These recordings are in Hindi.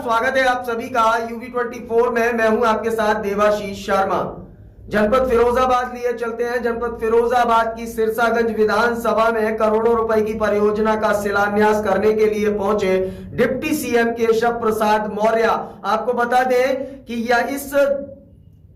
स्वागत है आप सभी का UV24 में। मैं हूं आपके साथ देवाशीष शर्मा। जनपद फिरोजाबाद लिए चलते हैं। जनपद फिरोजाबाद की सिरसागंज विधानसभा में करोड़ों रुपए की परियोजना का शिलान्यास करने के लिए पहुंचे डिप्टी सीएम केशव प्रसाद मौर्य। आपको बता दें कि इस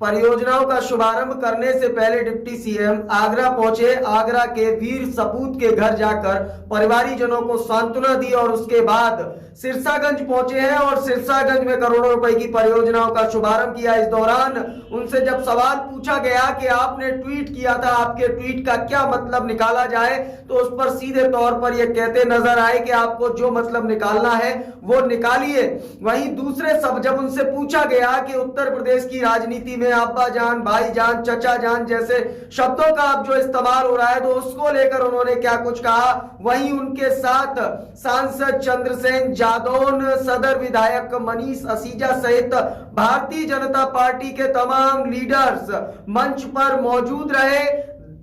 परियोजनाओं का शुभारंभ करने से पहले डिप्टी सीएम आगरा पहुंचे। आगरा के वीर सपूत के घर जाकर परिवारीजनों को सांत्वना दी और उसके बाद सिरसागंज पहुंचे हैं और सिरसागंज में करोड़ों रुपए की परियोजनाओं का शुभारंभ किया। इस दौरान उनसे जब सवाल पूछा गया कि आपने ट्वीट किया था, आपके ट्वीट का क्या मतलब निकाला जाए, तो उस पर सीधे तौर पर यह कहते नजर आए कि आपको जो मतलब निकालना है वो निकालिए। वहीं दूसरे सब जब उनसे पूछा गया कि उत्तर प्रदेश की राजनीति में अब्बा जान, भाई जान, चचा जान जैसे शब्दों का अब जो इस्तेमाल हो रहा है, तो उसको लेकर उन्होंने क्या कुछ कहा। वहीं उनके साथ सांसद चंद्रसेन जादौन, सदर विधायक मनीष असीजा सहित भारतीय जनता पार्टी के तमाम लीडर्स मंच पर मौजूद रहे।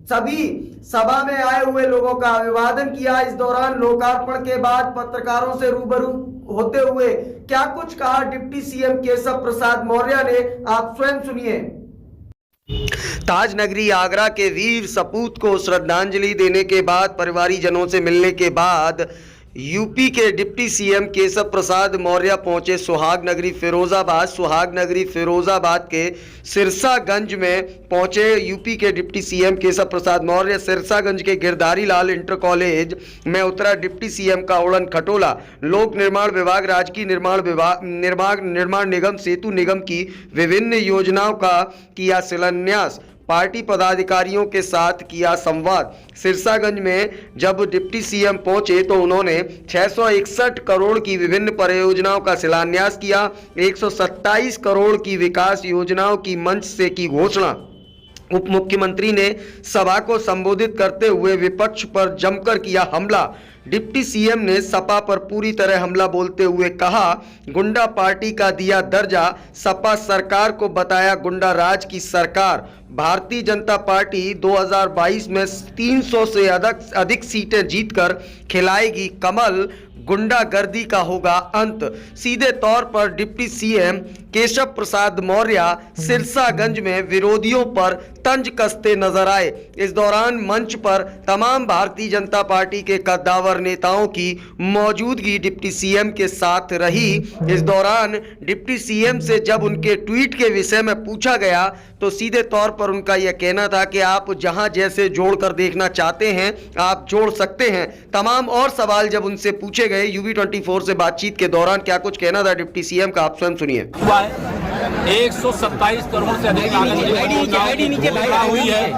सभी सभा में आए हुए लोगों का अभिवादन किया। इस दौरान लोकार्पण के बाद पत्रकारों से रूबरू होते हुए क्या कुछ कहा डिप्टी सीएम केशव प्रसाद मौर्य ने, आप स्वयं सुनिए। ताज नगरी आगरा के वीर सपूत को श्रद्धांजलि देने के बाद, परिवारीजनों से मिलने के बाद यूपी के डिप्टी सीएम केशव प्रसाद मौर्य पहुंचे सुहाग नगरी फिरोजाबाद। सुहाग नगरी फिरोजाबाद के सिरसागंज में पहुंचे यूपी के डिप्टी सीएम केशव प्रसाद मौर्य। सिरसागंज के गिरधारी लाल इंटर कॉलेज में उतरा डिप्टी सीएम का उड़न खटोला। लोक निर्माण विभाग, राजकीय निर्माण निगम, सेतु निगम की विभिन्न योजनाओं का किया शिलान्यास। पार्टी पदाधिकारियों के साथ किया संवाद। सिरसागंज में जब डिप्टी सीएम पहुंचे तो उन्होंने 661 करोड़ की विभिन्न परियोजनाओं का शिलान्यास किया। 127 करोड़ की विकास योजनाओं की मंच से की घोषणा। उप मुख्यमंत्री ने सभा को संबोधित करते हुए विपक्ष पर जमकर किया हमला। डिप्टी सीएम ने सपा पर पूरी तरह हमला बोलते हुए कहा, गुंडा पार्टी का दिया दर्जा, सपा सरकार को बताया गुंडा राज की सरकार। भारतीय जनता पार्टी 2022 में 300 से अधिक सीटें जीतकर खिलाएगी कमल, गुंडागर्दी का होगा अंत। सीधे तौर पर डिप्टी सीएम केशव प्रसाद मौर्य सिरसागंज में विरोधियों पर तंज कसते नजर आए। इस दौरान मंच पर तमाम भारतीय जनता पार्टी के कद्दावर नेताओं की मौजूदगी डिप्टी सीएम के साथ रही। इस दौरान डिप्टी सीएम से जब उनके ट्वीट के विषय में पूछा गया तो सीधे तौर पर उनका यह कहना था कि आप जहां जैसे जोड़कर देखना चाहते हैं आप जोड़ सकते हैं। तमाम और सवाल जब उनसे पूछे गए UV24 से बातचीत के दौरान क्या कुछ कहना था डिप्टी सीएम का, आप स्वयं सुनिए। 127 करोड़ से अधिक हुई है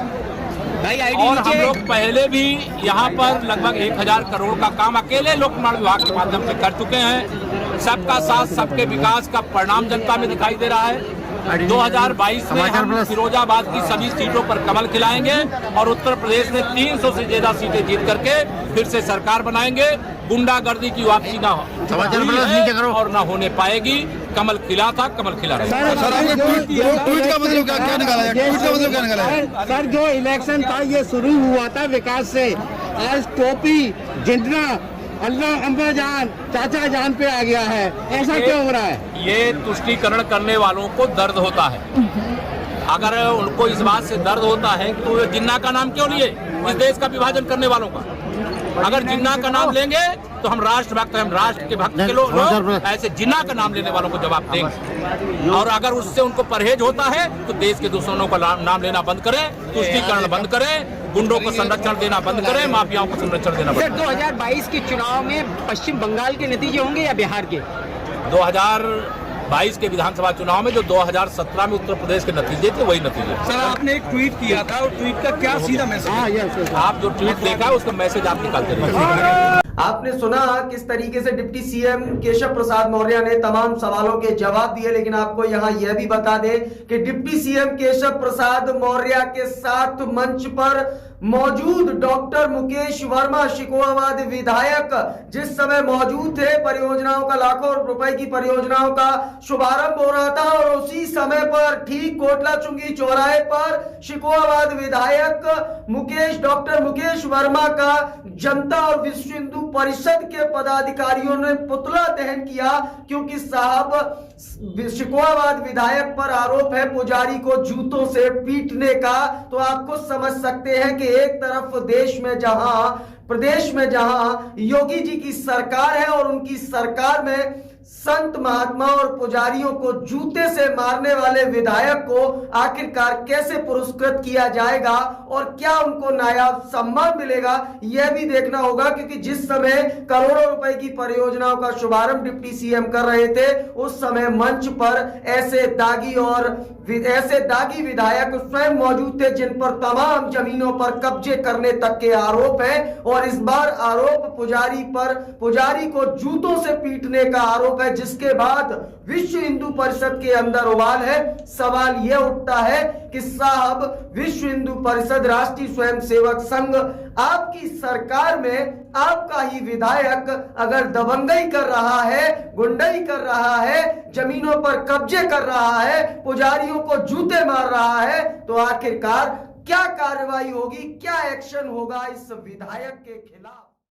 और हम लोग पहले भी यहाँ पर लगभग 1000 करोड़ का काम अकेले लोक निर्माण विभाग के माध्यम से कर चुके हैं। सबका साथ सबके विकास का परिणाम जनता में दिखाई दे रहा है। 2022 में हम फिरोजाबाद की सभी सीटों पर कमल खिलाएंगे और उत्तर प्रदेश में 300 से ज्यादा सीटें जीत करके फिर से सरकार बनाएंगे। गुंडागर्दी की वापसी ना हो और ना होने पाएगी। कमल खिला था, कमल खिला रहा है। सर, आपने ट्वीट का मतलब क्या निकाला है? ट्वीट का मतलब क्या निकाला है? सर, जो इलेक्शन था ये शुरू हुआ था विकास से, आज टोपी जितना अल्लाह अम्बा जान, चाचा जान पे आ गया है। ऐसा क्यों हो रहा है? ये तुष्टीकरण करने वालों को दर्द होता है। अगर उनको इस बात से दर्द होता है तो जिन्ना का नाम क्यों लिए इस देश का विभाजन करने वालों का? अगर जिन्ना का नाम लेंगे तो हम राष्ट्र भक्त, हम राष्ट्र के भक्त के लोग ऐसे जिन्ना का नाम लेने वालों को जवाब देंगे। और अगर उससे उनको परहेज होता है तो देश के दुश्मनों का नाम लेना बंद करें, तुष्टीकरण बंद करें, गुंडों को संरक्षण देना बंद करें, माफियाओं को संरक्षण देना बंद करें। 2022 के चुनाव में पश्चिम बंगाल के नतीजे होंगे या बिहार के? 2022 के विधानसभा चुनाव में जो 2017 में उत्तर प्रदेश के नतीजे थे वही नतीजे। सर, आपने एक ट्वीट किया था और ट्वीट का क्या सीधा मैसेज? आप जो ट्वीट देखा है उसका मैसेज आप निकालते रहिए। आपने सुना किस तरीके से डिप्टी सीएम केशव प्रसाद मौर्य ने तमाम सवालों के जवाब दिए। लेकिन आपको यहां यह भी बता दें कि डिप्टी सीएम केशव प्रसाद मौर्य के साथ मंच पर मौजूद डॉक्टर मुकेश वर्मा शिकोहाबाद विधायक जिस समय मौजूद थे, परियोजनाओं का लाखों रुपए की परियोजनाओं का शुभारंभ हो रहा था और उसी समय पर ठीक कोटला चुंगी चौराहे पर शिकोहाबाद विधायक डॉक्टर मुकेश वर्मा का जनता और विश्व हिंदू परिषद के पदाधिकारियों ने पुतला दहन किया, क्योंकि साहब शिकोहाबाद विधायक पर आरोप है पुजारी को जूतों से पीटने का। तो आप खुद समझ सकते हैं कि एक तरफ प्रदेश में जहां योगी जी की सरकार है और उनकी सरकार में संत महात्मा और पुजारियों को जूते से मारने वाले विधायक को आखिरकार कैसे पुरस्कृत किया जाएगा और क्या उनको नायाब सम्मान मिलेगा, यह भी देखना होगा। क्योंकि जिस समय करोड़ों रुपए की परियोजनाओं का शुभारंभ डिप्टी सीएम कर रहे थे, उस समय मंच पर ऐसे दागी विधायक स्वयं मौजूद थे जिन पर तमाम जमीनों पर कब्जे करने तक के आरोप है। और इस बार आरोप पुजारी को जूतों से पीटने का आरोप है, जिसके बाद विश्व हिंदू परिषद के अंदर उबाल है। सवाल यह उठता है कि साहब विश्व हिंदू परिषद, राष्ट्रीय स्वयंसेवक संघ, आपकी सरकार में आपका ही विधायक अगर दबंगई कर रहा है, गुंडई कर रहा है, जमीनों पर कब्जे कर रहा है, पुजारियों को जूते मार रहा है, तो आखिरकार क्या कार्रवाई होगी, क्या एक्शन होगा इस विधायक के खिलाफ।